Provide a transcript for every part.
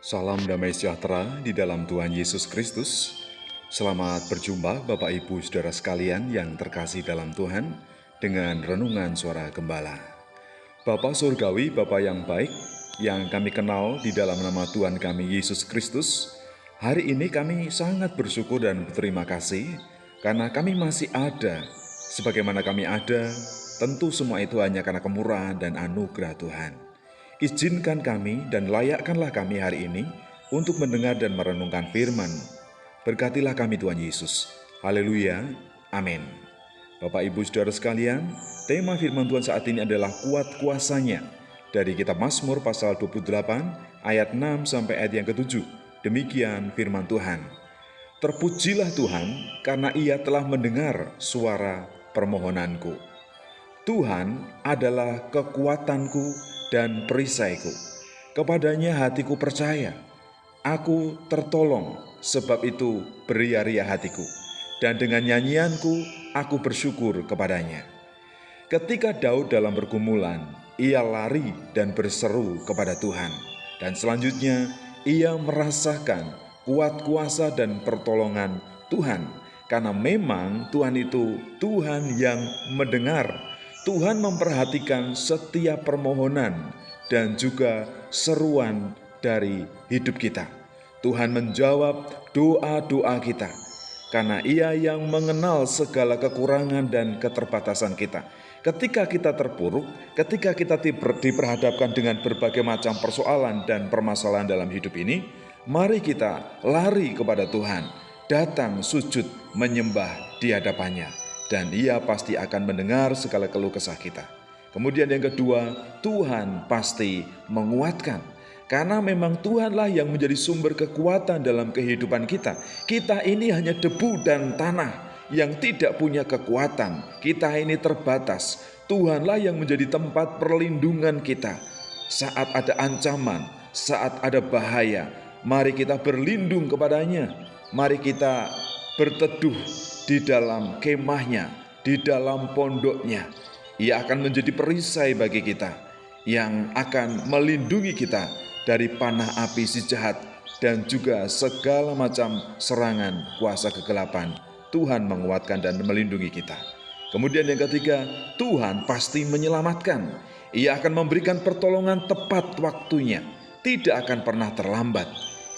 Salam damai sejahtera di dalam Tuhan Yesus Kristus. Selamat berjumpa Bapak Ibu Saudara sekalian yang terkasih dalam Tuhan dengan renungan suara gembala. Bapa Surgawi, Bapa yang baik, yang kami kenal di dalam nama Tuhan kami Yesus Kristus, hari ini kami sangat bersyukur dan berterima kasih karena kami masih ada. Sebagaimana kami ada, tentu semua itu hanya karena kemurahan dan anugerah Tuhan. Izinkan kami dan layakkanlah kami hari ini untuk mendengar dan merenungkan firman. Berkatilah kami Tuhan Yesus. Haleluya. Amin. Bapak Ibu Saudara sekalian, tema firman Tuhan saat ini adalah kuat kuasanya. Dari kitab Mazmur pasal 28 ayat 6 sampai ayat yang ke-7. Demikian firman Tuhan. Terpujilah Tuhan karena Ia telah mendengar suara permohonanku. Tuhan adalah kekuatanku dan perisaiku. Kepadanya hatiku percaya. Aku tertolong, sebab itu beria-ria hatiku. Dan dengan nyanyianku, aku bersyukur kepadanya. Ketika Daud dalam pergumulan, ia lari dan berseru kepada Tuhan. Dan selanjutnya, ia merasakan kuat kuasa dan pertolongan Tuhan. Karena memang Tuhan itu Tuhan yang mendengar. Tuhan memperhatikan setiap permohonan dan juga seruan dari hidup kita. Tuhan menjawab doa-doa kita karena Ia yang mengenal segala kekurangan dan keterbatasan kita. Ketika kita terpuruk, ketika kita diperhadapkan dengan berbagai macam persoalan dan permasalahan dalam hidup ini, mari kita lari kepada Tuhan, datang sujud menyembah di hadapannya. Dan Ia pasti akan mendengar segala keluh kesah kita. Kemudian yang kedua, Tuhan pasti menguatkan. Karena memang Tuhanlah yang menjadi sumber kekuatan dalam kehidupan kita. Kita ini hanya debu dan tanah yang tidak punya kekuatan. Kita ini terbatas. Tuhanlah yang menjadi tempat perlindungan kita. Saat ada ancaman, saat ada bahaya, mari kita berlindung kepadanya. Mari kita berteduh di dalam kemahnya, di dalam pondoknya. Ia akan menjadi perisai bagi kita, yang akan melindungi kita dari panah api si jahat dan juga segala macam serangan kuasa kegelapan. Tuhan menguatkan dan melindungi kita. Kemudian yang ketiga, Tuhan pasti menyelamatkan. Ia akan memberikan pertolongan tepat waktunya, tidak akan pernah terlambat.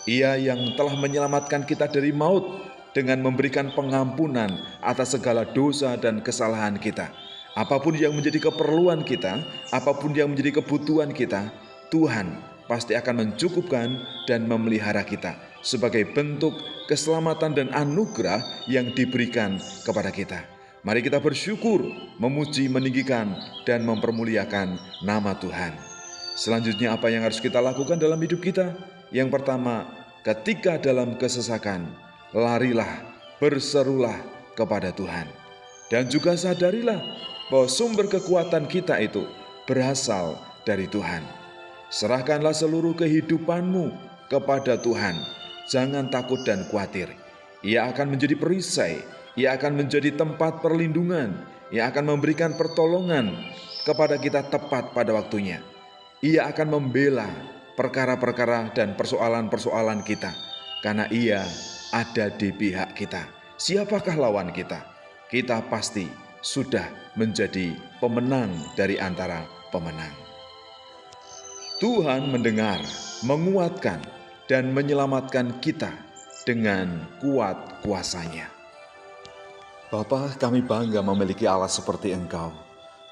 Ia yang telah menyelamatkan kita dari maut, dengan memberikan pengampunan atas segala dosa dan kesalahan kita. Apapun yang menjadi keperluan kita, apapun yang menjadi kebutuhan kita, Tuhan pasti akan mencukupkan dan memelihara kita sebagai bentuk keselamatan dan anugerah yang diberikan kepada kita. Mari kita bersyukur, memuji, meninggikan, dan mempermuliakan nama Tuhan. Selanjutnya apa yang harus kita lakukan dalam hidup kita? Yang pertama, ketika dalam kesesakan, larilah, berserulah kepada Tuhan. Dan juga sadarilah bahwa sumber kekuatan kita itu berasal dari Tuhan. Serahkanlah seluruh kehidupanmu kepada Tuhan. Jangan takut dan khawatir. Ia akan menjadi perisai. Ia akan menjadi tempat perlindungan. Ia akan memberikan pertolongan kepada kita tepat pada waktunya. Ia akan membela perkara-perkara dan persoalan-persoalan kita. Karena Ia ada di pihak kita. Siapakah lawan kita? Kita pasti sudah menjadi pemenang dari antara pemenang. Tuhan mendengar, menguatkan, dan menyelamatkan kita dengan kuat kuasanya. Bapa, kami bangga memiliki Allah seperti Engkau.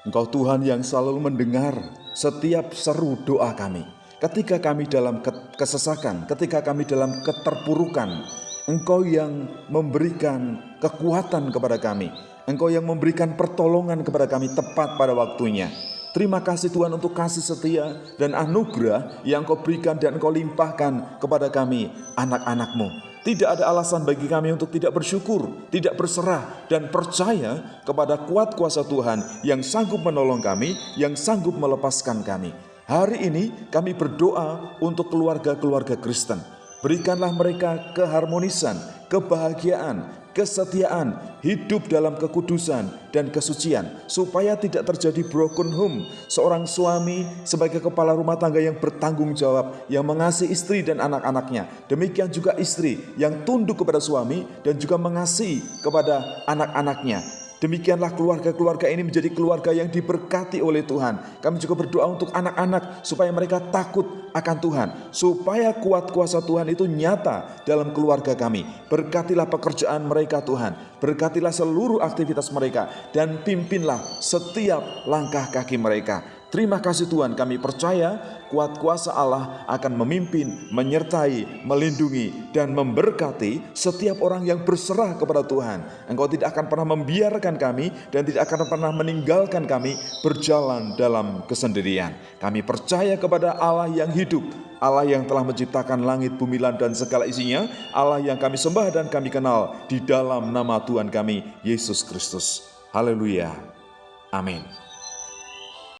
Engkau Tuhan yang selalu mendengar setiap seru doa kami. Ketika kami dalam kesesakan, ketika kami dalam keterpurukan, Engkau yang memberikan kekuatan kepada kami. Engkau yang memberikan pertolongan kepada kami tepat pada waktunya. Terima kasih Tuhan untuk kasih setia dan anugerah yang Engkau berikan dan Engkau limpahkan kepada kami, anak-anak-Mu. Tidak ada alasan bagi kami untuk tidak bersyukur, tidak berserah, dan percaya kepada kuat kuasa Tuhan yang sanggup menolong kami, yang sanggup melepaskan kami. Hari ini kami berdoa untuk keluarga-keluarga Kristen. Berikanlah mereka keharmonisan, kebahagiaan, kesetiaan, hidup dalam kekudusan dan kesucian, supaya tidak terjadi broken home. Seorang suami sebagai kepala rumah tangga yang bertanggung jawab, yang mengasihi istri dan anak-anaknya. Demikian juga istri yang tunduk kepada suami dan juga mengasihi kepada anak-anaknya. Demikianlah keluarga-keluarga ini menjadi keluarga yang diberkati oleh Tuhan. Kami juga berdoa untuk anak-anak supaya mereka takut akan Tuhan, supaya kuat kuasa Tuhan itu nyata dalam keluarga kami. Berkatilah pekerjaan mereka Tuhan, berkatilah seluruh aktivitas mereka, dan pimpinlah setiap langkah kaki mereka. Terima kasih Tuhan, kami percaya kuat kuasa Allah akan memimpin, menyertai, melindungi, dan memberkati setiap orang yang berserah kepada Tuhan. Engkau tidak akan pernah membiarkan kami dan tidak akan pernah meninggalkan kami berjalan dalam kesendirian. Kami percaya kepada Allah yang hidup, Allah yang telah menciptakan langit, bumi, dan segala isinya, Allah yang kami sembah dan kami kenal di dalam nama Tuhan kami, Yesus Kristus. Haleluya. Amin.